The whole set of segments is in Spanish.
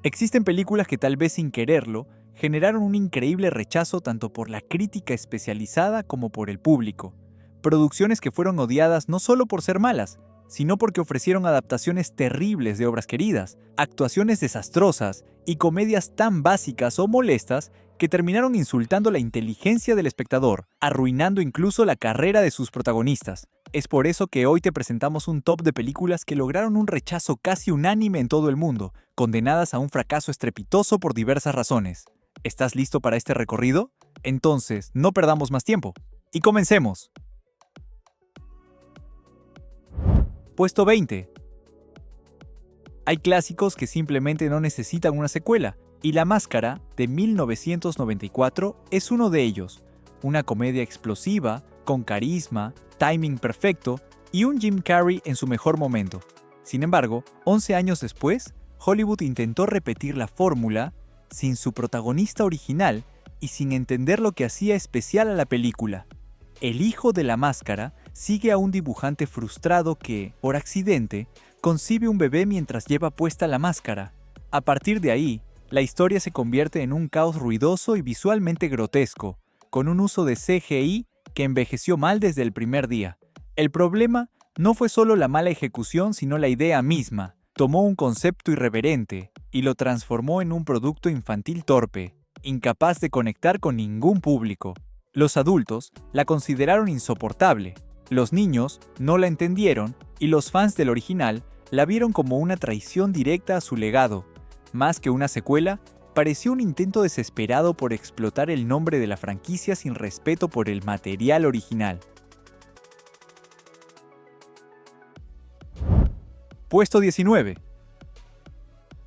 Existen películas que tal vez sin quererlo, generaron un increíble rechazo tanto por la crítica especializada como por el público. Producciones que fueron odiadas no solo por ser malas, sino porque ofrecieron adaptaciones terribles de obras queridas, actuaciones desastrosas y comedias tan básicas o molestas que terminaron insultando la inteligencia del espectador, arruinando incluso la carrera de sus protagonistas. Es por eso que hoy te presentamos un top de películas que lograron un rechazo casi unánime en todo el mundo, condenadas a un fracaso estrepitoso por diversas razones. ¿Estás listo para este recorrido? Entonces, no perdamos más tiempo. ¡Y comencemos! Puesto 20. Hay clásicos que simplemente no necesitan una secuela, y La Máscara, de 1994, es uno de ellos. Una comedia explosiva, con carisma, timing perfecto y un Jim Carrey en su mejor momento. Sin embargo, 11 años después, Hollywood intentó repetir la fórmula sin su protagonista original y sin entender lo que hacía especial a la película. El hijo de La Máscara sigue a un dibujante frustrado que, por accidente, concibe un bebé mientras lleva puesta la máscara. A partir de ahí, la historia se convierte en un caos ruidoso y visualmente grotesco, con un uso de CGI que envejeció mal desde el primer día. El problema no fue solo la mala ejecución, sino la idea misma. Tomó un concepto irreverente y lo transformó en un producto infantil torpe, incapaz de conectar con ningún público. Los adultos la consideraron insoportable, los niños no la entendieron y los fans del original la vieron como una traición directa a su legado. Más que una secuela, pareció un intento desesperado por explotar el nombre de la franquicia sin respeto por el material original. Puesto 19.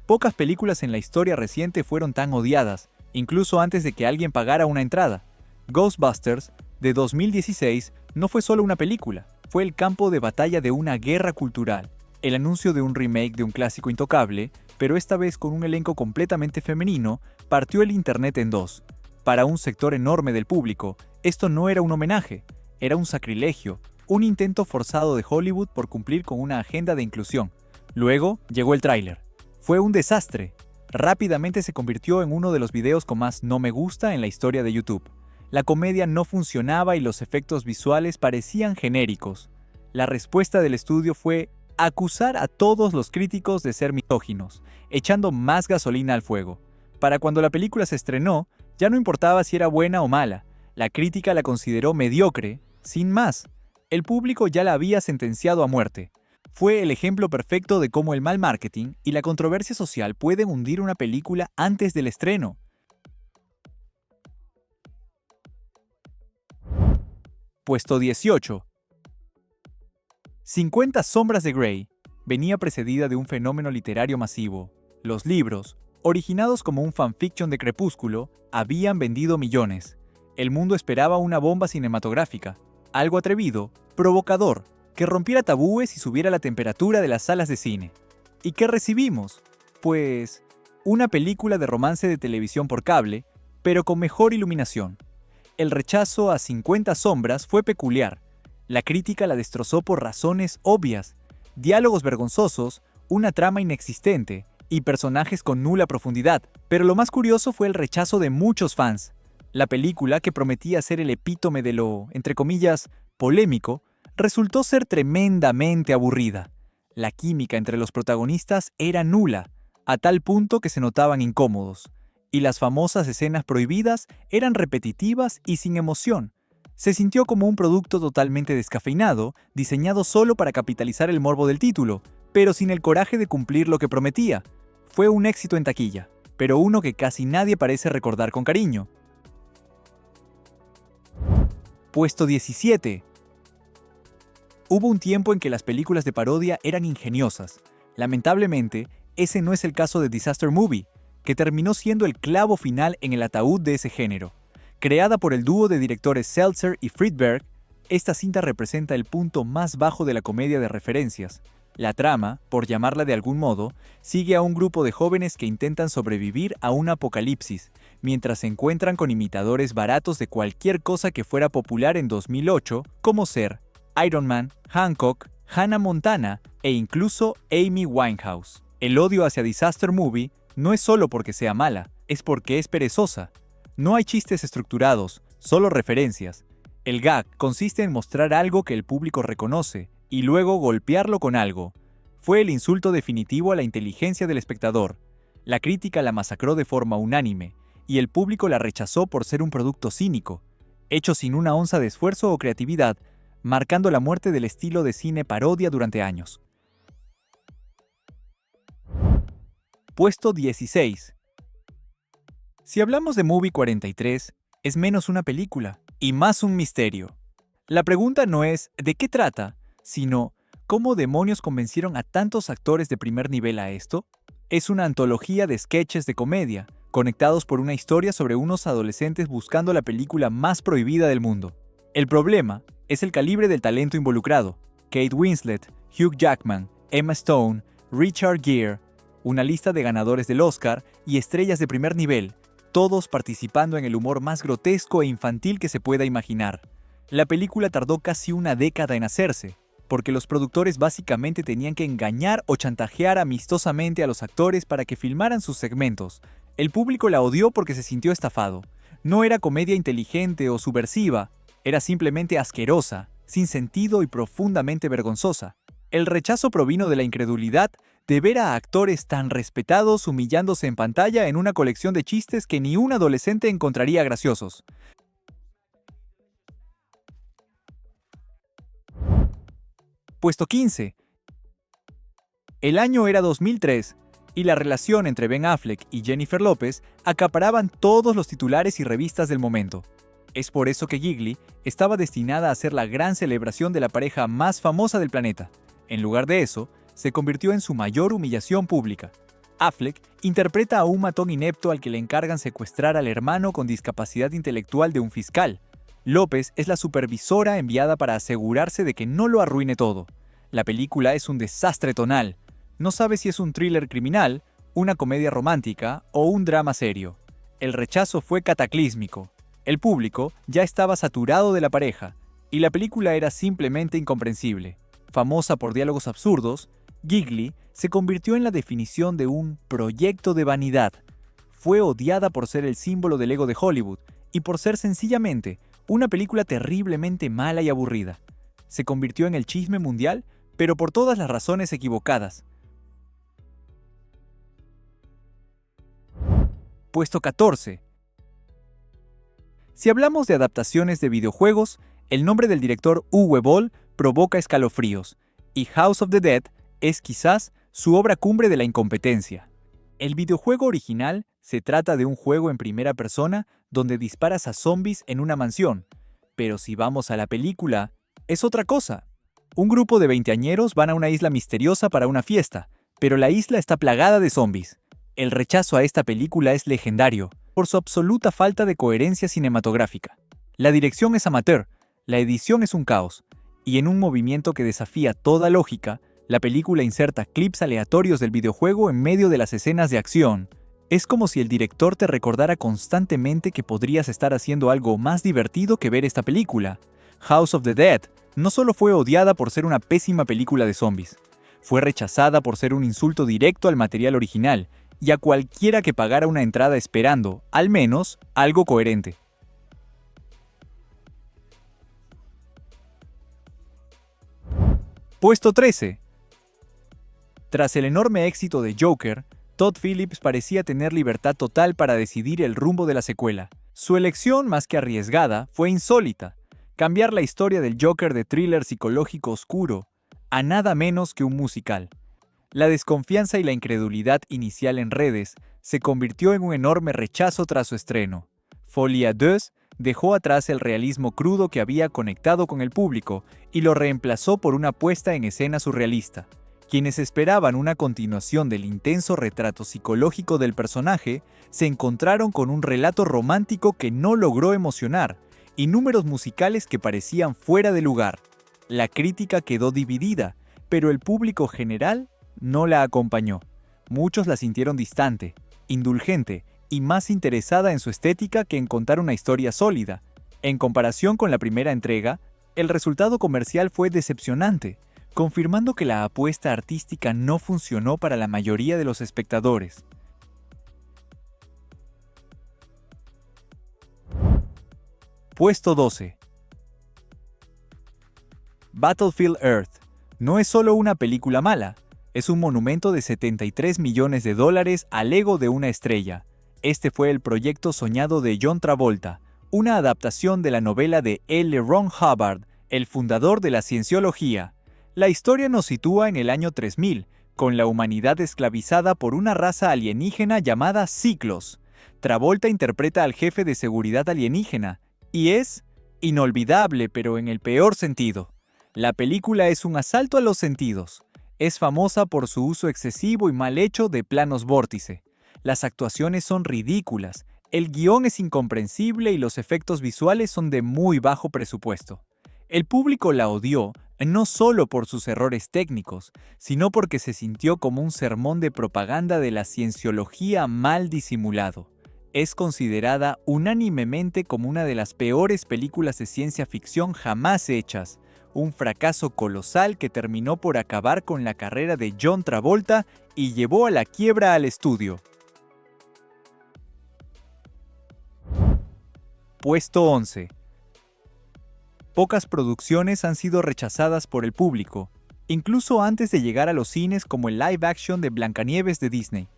Pocas películas en la historia reciente fueron tan odiadas, incluso antes de que alguien pagara una entrada. Ghostbusters, de 2016, no fue solo una película, fue el campo de batalla de una guerra cultural. El anuncio de un remake de un clásico intocable, pero esta vez con un elenco completamente femenino, partió el internet en dos. Para un sector enorme del público, esto no era un homenaje, era un sacrilegio, un intento forzado de Hollywood por cumplir con una agenda de inclusión. Luego llegó el tráiler. Fue un desastre. Rápidamente se convirtió en uno de los videos con más no me gusta en la historia de YouTube. La comedia no funcionaba y los efectos visuales parecían genéricos. La respuesta del estudio fue acusar a todos los críticos de ser misóginos, echando más gasolina al fuego. Para cuando la película se estrenó, ya no importaba si era buena o mala. La crítica la consideró mediocre, sin más. El público ya la había sentenciado a muerte. Fue el ejemplo perfecto de cómo el mal marketing y la controversia social pueden hundir una película antes del estreno. Puesto 18. 50 sombras de Grey venía precedida de un fenómeno literario masivo. Los libros, originados como un fanfiction de Crepúsculo, habían vendido millones. El mundo esperaba una bomba cinematográfica, algo atrevido, provocador, que rompiera tabúes y subiera la temperatura de las salas de cine. ¿Y qué recibimos? Pues, una película de romance de televisión por cable, pero con mejor iluminación. El rechazo a 50 sombras fue peculiar. La crítica la destrozó por razones obvias. Diálogos vergonzosos, una trama inexistente y personajes con nula profundidad. Pero lo más curioso fue el rechazo de muchos fans. La película, que prometía ser el epítome de lo, entre comillas, polémico, resultó ser tremendamente aburrida. La química entre los protagonistas era nula, a tal punto que se notaban incómodos. Y las famosas escenas prohibidas eran repetitivas y sin emoción. Se sintió como un producto totalmente descafeinado, diseñado solo para capitalizar el morbo del título, pero sin el coraje de cumplir lo que prometía. Fue un éxito en taquilla, pero uno que casi nadie parece recordar con cariño. Puesto 17. Hubo un tiempo en que las películas de parodia eran ingeniosas. Lamentablemente, ese no es el caso de Disaster Movie, que terminó siendo el clavo final en el ataúd de ese género. Creada por el dúo de directores Seltzer y Friedberg, esta cinta representa el punto más bajo de la comedia de referencias. La trama, por llamarla de algún modo, sigue a un grupo de jóvenes que intentan sobrevivir a un apocalipsis, mientras se encuentran con imitadores baratos de cualquier cosa que fuera popular en 2008, como ser Iron Man, Hancock, Hannah Montana e incluso Amy Winehouse. El odio hacia Disaster Movie No es solo porque sea mala, es porque es perezosa. No hay chistes estructurados, solo referencias. El gag consiste en mostrar algo que el público reconoce y luego golpearlo con algo. Fue el insulto definitivo a la inteligencia del espectador. La crítica la masacró de forma unánime, y el público la rechazó por ser un producto cínico, hecho sin una onza de esfuerzo o creatividad, marcando la muerte del estilo de cine parodia durante años. Puesto 16. Si hablamos de Movie 43, es menos una película y más un misterio. La pregunta no es ¿de qué trata?, sino ¿cómo demonios convencieron a tantos actores de primer nivel a esto? Es una antología de sketches de comedia, conectados por una historia sobre unos adolescentes buscando la película más prohibida del mundo. El problema es el calibre del talento involucrado. Kate Winslet, Hugh Jackman, Emma Stone, Richard Gere, una lista de ganadores del Oscar y estrellas de primer nivel, todos participando en el humor más grotesco e infantil que se pueda imaginar. La película tardó casi una década en hacerse, porque los productores básicamente tenían que engañar o chantajear amistosamente a los actores para que filmaran sus segmentos. El público la odió porque se sintió estafado. No era comedia inteligente o subversiva, era simplemente asquerosa, sin sentido y profundamente vergonzosa. El rechazo provino de la incredulidad de ver a actores tan respetados humillándose en pantalla en una colección de chistes que ni un adolescente encontraría graciosos. Puesto 15. El año era 2003 y la relación entre Ben Affleck y Jennifer López acaparaban todos los titulares y revistas del momento. Es por eso que Gigli estaba destinada a ser la gran celebración de la pareja más famosa del planeta. En lugar de eso, se convirtió en su mayor humillación pública. Affleck interpreta a un matón inepto al que le encargan secuestrar al hermano con discapacidad intelectual de un fiscal. López es la supervisora enviada para asegurarse de que no lo arruine todo. La película es un desastre tonal. No sabe si es un thriller criminal, una comedia romántica o un drama serio. El rechazo fue cataclísmico. El público ya estaba saturado de la pareja, y la película era simplemente incomprensible. Famosa por diálogos absurdos, Gigli se convirtió en la definición de un proyecto de vanidad. Fue odiada por ser el símbolo del ego de Hollywood y por ser sencillamente una película terriblemente mala y aburrida. Se convirtió en el chisme mundial, pero por todas las razones equivocadas. Puesto 14. Si hablamos de adaptaciones de videojuegos, el nombre del director Uwe Boll provoca escalofríos, y House of the Dead es quizás su obra cumbre de la incompetencia. El videojuego original se trata de un juego en primera persona donde disparas a zombies en una mansión, pero si vamos a la película, es otra cosa. Un grupo de veinteañeros van a una isla misteriosa para una fiesta, pero la isla está plagada de zombies. El rechazo a esta película es legendario, por su absoluta falta de coherencia cinematográfica. La dirección es amateur, la edición es un caos, y en un movimiento que desafía toda lógica, la película inserta clips aleatorios del videojuego en medio de las escenas de acción. Es como si el director te recordara constantemente que podrías estar haciendo algo más divertido que ver esta película. House of the Dead no solo fue odiada por ser una pésima película de zombies, fue rechazada por ser un insulto directo al material original y a cualquiera que pagara una entrada esperando, al menos, algo coherente. Puesto 13. Tras el enorme éxito de Joker, Todd Phillips parecía tener libertad total para decidir el rumbo de la secuela. Su elección, más que arriesgada, fue insólita: cambiar la historia del Joker de thriller psicológico oscuro a nada menos que un musical. La desconfianza y la incredulidad inicial en redes se convirtió en un enorme rechazo tras su estreno. Folie à Deux dejó atrás el realismo crudo que había conectado con el público y lo reemplazó por una puesta en escena surrealista. Quienes esperaban una continuación del intenso retrato psicológico del personaje se encontraron con un relato romántico que no logró emocionar y números musicales que parecían fuera de lugar. La crítica quedó dividida, pero el público general no la acompañó. Muchos la sintieron distante, indulgente y más interesada en su estética que en contar una historia sólida. En comparación con la primera entrega, el resultado comercial fue decepcionante, confirmando que la apuesta artística no funcionó para la mayoría de los espectadores. Puesto 12. Battlefield Earth. No es solo una película mala, es un monumento de $73 millones al ego de una estrella. Este fue el proyecto soñado de John Travolta, una adaptación de la novela de L. Ron Hubbard, el fundador de la cienciología. La historia nos sitúa en el año 3000, con la humanidad esclavizada por una raza alienígena llamada Ciclos. Travolta interpreta al jefe de seguridad alienígena, y es inolvidable, pero en el peor sentido. La película es un asalto a los sentidos. Es famosa por su uso excesivo y mal hecho de planos vórtice. Las actuaciones son ridículas, el guión es incomprensible y los efectos visuales son de muy bajo presupuesto. El público la odió no solo por sus errores técnicos, sino porque se sintió como un sermón de propaganda de la cienciología mal disimulado. Es considerada unánimemente como una de las peores películas de ciencia ficción jamás hechas, un fracaso colosal que terminó por acabar con la carrera de John Travolta y llevó a la quiebra al estudio. Puesto 11. Pocas producciones han sido rechazadas por el público, incluso antes de llegar a los cines, como el live action de Blancanieves de Disney.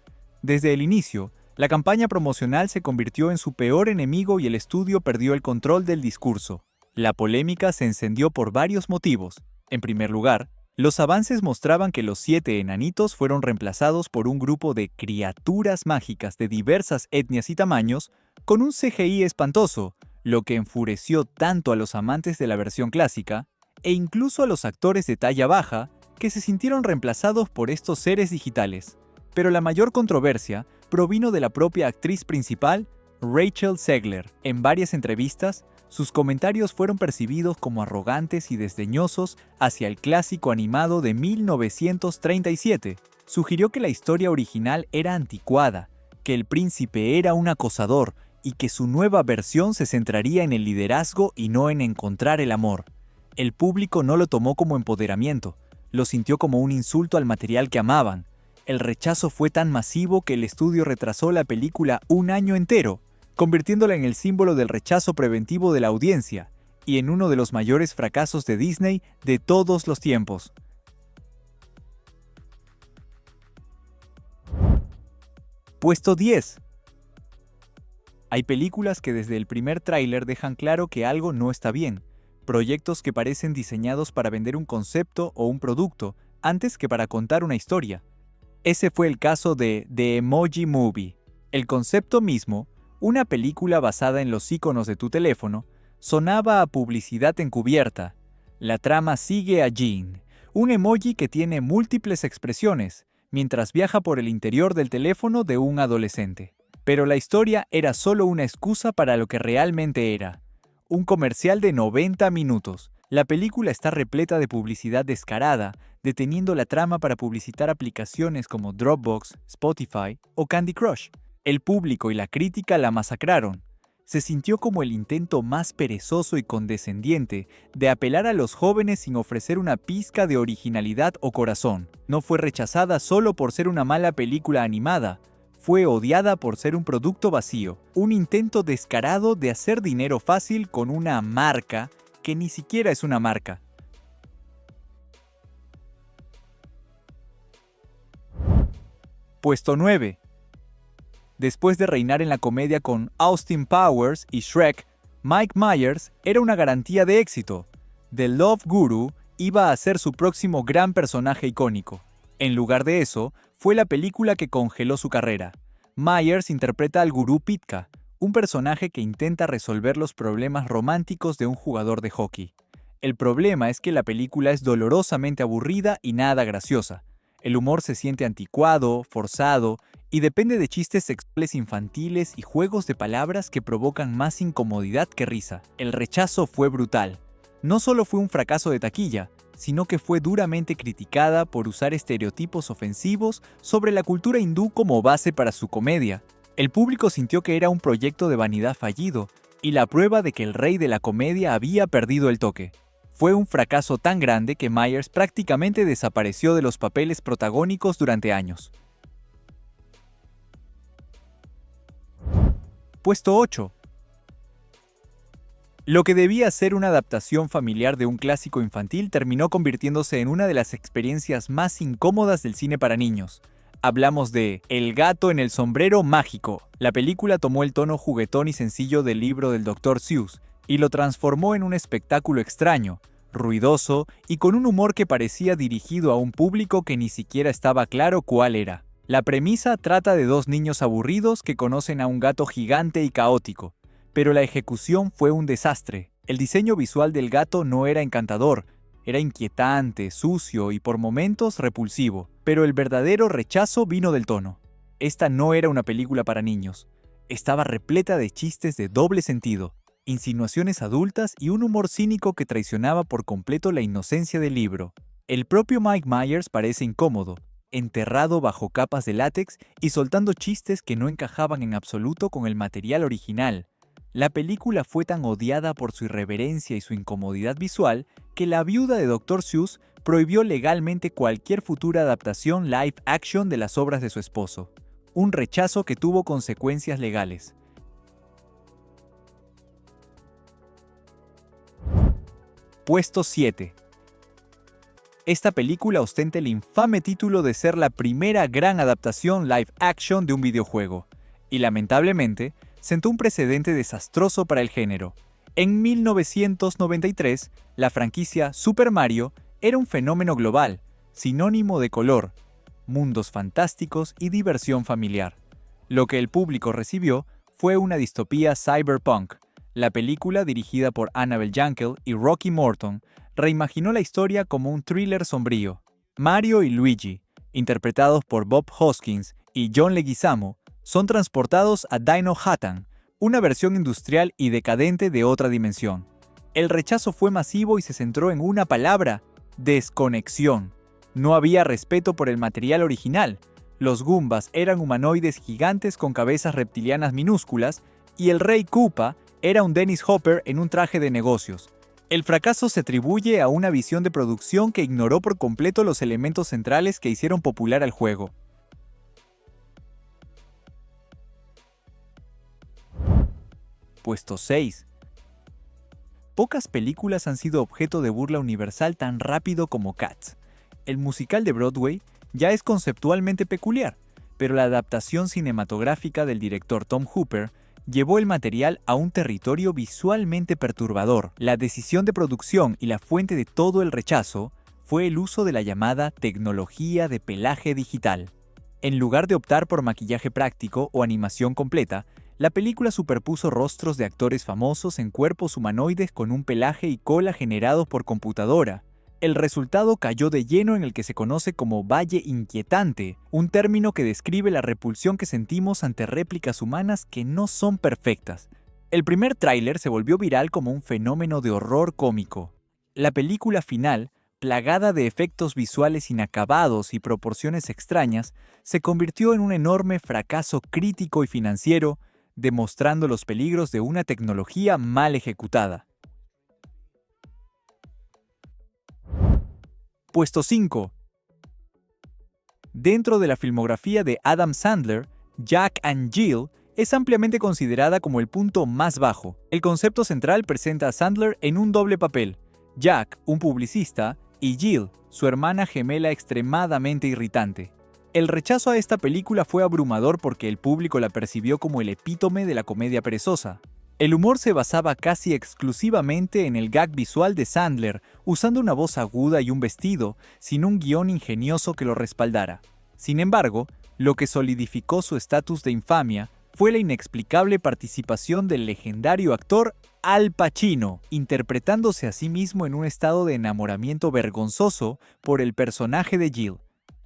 Desde el inicio, la campaña promocional se convirtió en su peor enemigo y el estudio perdió el control del discurso. La polémica se encendió por varios motivos. En primer lugar, los avances mostraban que los 7 enanitos fueron reemplazados por un grupo de criaturas mágicas de diversas etnias y tamaños, con un CGI espantoso, lo que enfureció tanto a los amantes de la versión clásica, e incluso a los actores de talla baja, que se sintieron reemplazados por estos seres digitales. Pero la mayor controversia provino de la propia actriz principal, Rachel Zegler. En varias entrevistas, sus comentarios fueron percibidos como arrogantes y desdeñosos hacia el clásico animado de 1937. Sugirió que la historia original era anticuada, que el príncipe era un acosador y que su nueva versión se centraría en el liderazgo y no en encontrar el amor. El público no lo tomó como empoderamiento, lo sintió como un insulto al material que amaban. El rechazo fue tan masivo que el estudio retrasó la película un año entero, convirtiéndola en el símbolo del rechazo preventivo de la audiencia y en uno de los mayores fracasos de Disney de todos los tiempos. Puesto 10. Hay películas que desde el primer tráiler dejan claro que algo no está bien, proyectos que parecen diseñados para vender un concepto o un producto antes que para contar una historia. Ese fue el caso de The Emoji Movie. El concepto mismo, una película basada en los iconos de tu teléfono, sonaba a publicidad encubierta. La trama sigue a Jean, un emoji que tiene múltiples expresiones, mientras viaja por el interior del teléfono de un adolescente. Pero la historia era solo una excusa para lo que realmente era. Un comercial de 90 minutos. La película está repleta de publicidad descarada, deteniendo la trama para publicitar aplicaciones como Dropbox, Spotify o Candy Crush. El público y la crítica la masacraron. Se sintió como el intento más perezoso y condescendiente de apelar a los jóvenes sin ofrecer una pizca de originalidad o corazón. No fue rechazada solo por ser una mala película animada, fue odiada por ser un producto vacío, un intento descarado de hacer dinero fácil con una marca que ni siquiera es una marca. Puesto 9. Después de reinar en la comedia con Austin Powers y Shrek, Mike Myers era una garantía de éxito. The Love Guru iba a ser su próximo gran personaje icónico. En lugar de eso, fue la película que congeló su carrera. Myers interpreta al gurú Pitka, un personaje que intenta resolver los problemas románticos de un jugador de hockey. El problema es que la película es dolorosamente aburrida y nada graciosa. El humor se siente anticuado, forzado, y depende de chistes sexuales infantiles y juegos de palabras que provocan más incomodidad que risa. El rechazo fue brutal. No solo fue un fracaso de taquilla, sino que fue duramente criticada por usar estereotipos ofensivos sobre la cultura hindú como base para su comedia. El público sintió que era un proyecto de vanidad fallido, y la prueba de que el rey de la comedia había perdido el toque. Fue un fracaso tan grande que Myers prácticamente desapareció de los papeles protagónicos durante años. Puesto 8. Lo que debía ser una adaptación familiar de un clásico infantil terminó convirtiéndose en una de las experiencias más incómodas del cine para niños. Hablamos de El gato en el sombrero mágico. La película tomó el tono juguetón y sencillo del libro del Dr. Seuss y lo transformó en un espectáculo extraño, ruidoso y con un humor que parecía dirigido a un público que ni siquiera estaba claro cuál era. La premisa trata de dos niños aburridos que conocen a un gato gigante y caótico, pero la ejecución fue un desastre. El diseño visual del gato no era encantador, era inquietante, sucio y por momentos repulsivo, pero el verdadero rechazo vino del tono. Esta no era una película para niños. Estaba repleta de chistes de doble sentido, insinuaciones adultas y un humor cínico que traicionaba por completo la inocencia del libro. El propio Mike Myers parece incómodo, enterrado bajo capas de látex y soltando chistes que no encajaban en absoluto con el material original. La película fue tan odiada por su irreverencia y su incomodidad visual que la viuda de Dr. Seuss prohibió legalmente cualquier futura adaptación live action de las obras de su esposo. Un rechazo que tuvo consecuencias legales. Puesto 7. Esta película ostenta el infame título de ser la primera gran adaptación live action de un videojuego, y lamentablemente sentó un precedente desastroso para el género. En 1993, la franquicia Super Mario era un fenómeno global, sinónimo de color, mundos fantásticos y diversión familiar. Lo que el público recibió fue una distopía cyberpunk. La película, dirigida por Annabel Jankel y Rocky Morton, reimaginó la historia como un thriller sombrío. Mario y Luigi, interpretados por Bob Hoskins y John Leguizamo, son transportados a Dino Hatan, una versión industrial y decadente de otra dimensión. El rechazo fue masivo y se centró en una palabra: desconexión. No había respeto por el material original. Los Goombas eran humanoides gigantes con cabezas reptilianas minúsculas y el Rey Koopa era un Dennis Hopper en un traje de negocios. El fracaso se atribuye a una visión de producción que ignoró por completo los elementos centrales que hicieron popular al juego. Puesto 6. Pocas películas han sido objeto de burla universal tan rápido como Cats. El musical de Broadway ya es conceptualmente peculiar, pero la adaptación cinematográfica del director Tom Hooper llevó el material a un territorio visualmente perturbador. La decisión de producción y la fuente de todo el rechazo fue el uso de la llamada tecnología de pelaje digital. En lugar de optar por maquillaje práctico o animación completa, la película superpuso rostros de actores famosos en cuerpos humanoides con un pelaje y cola generados por computadora. El resultado cayó de lleno en el que se conoce como Valle Inquietante, un término que describe la repulsión que sentimos ante réplicas humanas que no son perfectas. El primer tráiler se volvió viral como un fenómeno de horror cómico. La película final, plagada de efectos visuales inacabados y proporciones extrañas, se convirtió en un enorme fracaso crítico y financiero, demostrando los peligros de una tecnología mal ejecutada. Puesto 5. Dentro de la filmografía de Adam Sandler, Jack and Jill es ampliamente considerada como el punto más bajo. El concepto central presenta a Sandler en un doble papel: Jack, un publicista, y Jill, su hermana gemela extremadamente irritante. El rechazo a esta película fue abrumador porque el público la percibió como el epítome de la comedia perezosa. El humor se basaba casi exclusivamente en el gag visual de Sandler, usando una voz aguda y un vestido, sin un guión ingenioso que lo respaldara. Sin embargo, lo que solidificó su estatus de infamia fue la inexplicable participación del legendario actor Al Pacino, interpretándose a sí mismo en un estado de enamoramiento vergonzoso por el personaje de Jill.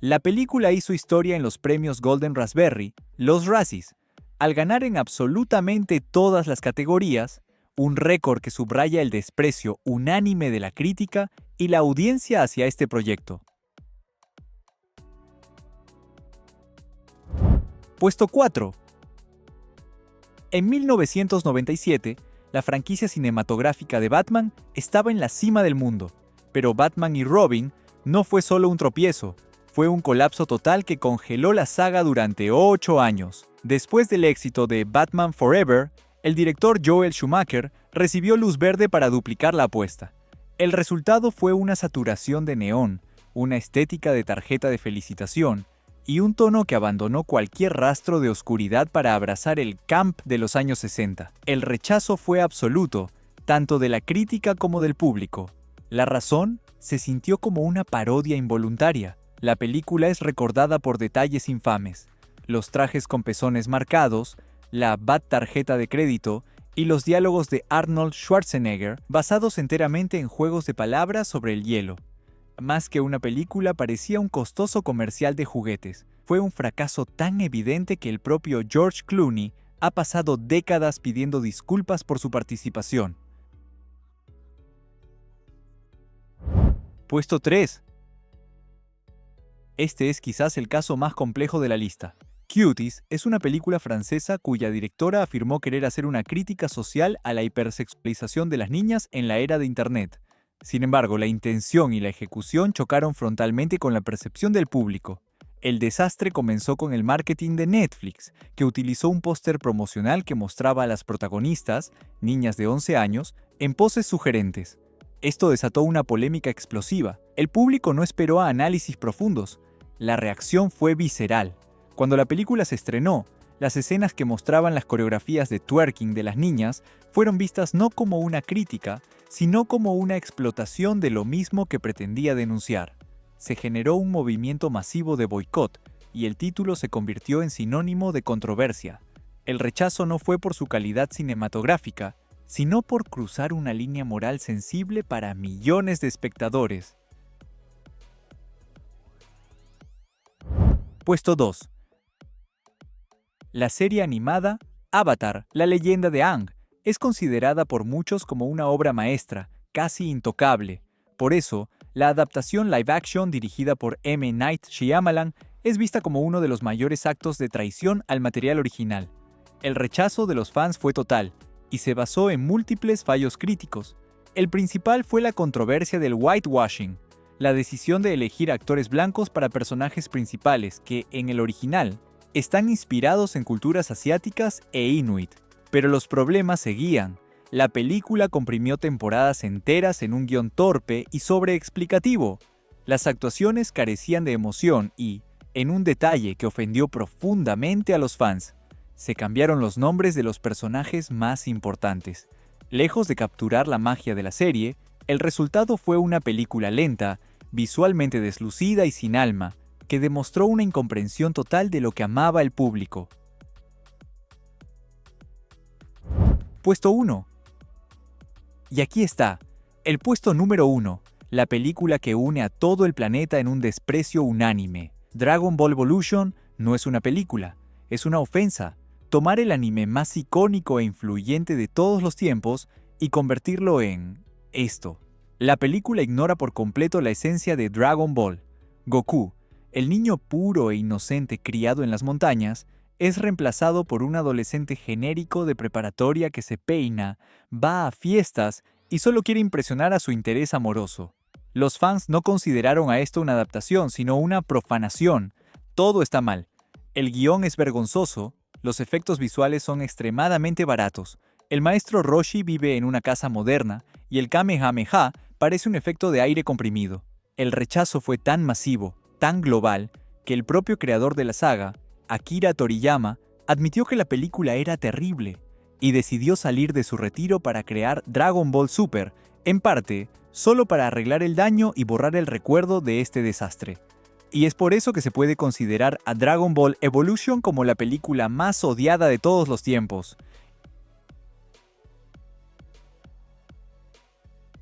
La película hizo historia en los premios Golden Raspberry, los Razzies, al ganar en absolutamente todas las categorías, un récord que subraya el desprecio unánime de la crítica y la audiencia hacia este proyecto. Puesto 4. En 1997, la franquicia cinematográfica de Batman estaba en la cima del mundo, pero Batman y Robin no fue solo un tropiezo, fue un colapso total que congeló la saga durante 8 años. Después del éxito de Batman Forever, El director Joel Schumacher recibió luz verde para duplicar la apuesta. El resultado fue una saturación de neón, una estética de tarjeta de felicitación y un tono que abandonó cualquier rastro de oscuridad para abrazar el camp de los años 60. El rechazo fue absoluto, tanto de la crítica como del público. La razón se sintió como una parodia involuntaria. La película es recordada por detalles infames: los trajes con pezones marcados, la bad tarjeta de crédito y los diálogos de Arnold Schwarzenegger basados enteramente en juegos de palabras sobre el hielo. Más que una película, parecía un costoso comercial de juguetes. Fue un fracaso tan evidente que el propio George Clooney ha pasado décadas pidiendo disculpas por su participación. Puesto 3. Este es quizás el caso más complejo de la lista. Cuties es una película francesa cuya directora afirmó querer hacer una crítica social a la hipersexualización de las niñas en la era de Internet. Sin embargo, la intención y la ejecución chocaron frontalmente con la percepción del público. El desastre comenzó con el marketing de Netflix, que utilizó un póster promocional que mostraba a las protagonistas, niñas de 11 años, en poses sugerentes. Esto desató una polémica explosiva. El público no esperó a análisis profundos. La reacción fue visceral. Cuando la película se estrenó, las escenas que mostraban las coreografías de twerking de las niñas fueron vistas no como una crítica, sino como una explotación de lo mismo que pretendía denunciar. Se generó un movimiento masivo de boicot, y el título se convirtió en sinónimo de controversia. El rechazo no fue por su calidad cinematográfica, sino por cruzar una línea moral sensible para millones de espectadores. Puesto 2. La serie animada Avatar, la leyenda de Aang, es considerada por muchos como una obra maestra, casi intocable. Por eso, la adaptación live action dirigida por M. Night Shyamalan es vista como uno de los mayores actos de traición al material original. El rechazo de los fans fue total, y se basó en múltiples fallos críticos. El principal fue la controversia del whitewashing, la decisión de elegir actores blancos para personajes principales que, en el original, están inspirados en culturas asiáticas e inuit. Pero los problemas seguían. La película comprimió temporadas enteras en un guión torpe y sobreexplicativo. Las actuaciones carecían de emoción y, en un detalle que ofendió profundamente a los fans, se cambiaron los nombres de los personajes más importantes. Lejos de capturar la magia de la serie, el resultado fue una película lenta, visualmente deslucida y sin alma, que demostró una incomprensión total de lo que amaba el público. Puesto 1. Y aquí está, el puesto número 1, la película que une a todo el planeta en un desprecio unánime. Dragon Ball Evolution no es una película, es una ofensa. Tomar el anime más icónico e influyente de todos los tiempos y convertirlo en esto. La película ignora por completo la esencia de Dragon Ball. Goku, el niño puro e inocente criado en las montañas, es reemplazado por un adolescente genérico de preparatoria que se peina, va a fiestas y solo quiere impresionar a su interés amoroso. Los fans no consideraron a esto una adaptación, sino una profanación. Todo está mal. El guión es vergonzoso, los efectos visuales son extremadamente baratos, el maestro Roshi vive en una casa moderna y el Kamehameha parece un efecto de aire comprimido. El rechazo fue tan masivo, tan global, que el propio creador de la saga, Akira Toriyama, admitió que la película era terrible y decidió salir de su retiro para crear Dragon Ball Super, en parte, solo para arreglar el daño y borrar el recuerdo de este desastre. Y es por eso que se puede considerar a Dragon Ball Evolution como la película más odiada de todos los tiempos.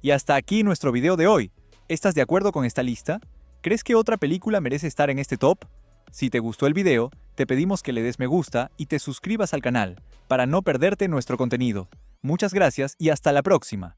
Y hasta aquí nuestro video de hoy. ¿Estás de acuerdo con esta lista? ¿Crees que otra película merece estar en este top? Si te gustó el video, te pedimos que le des me gusta y te suscribas al canal, para no perderte nuestro contenido. Muchas gracias y hasta la próxima.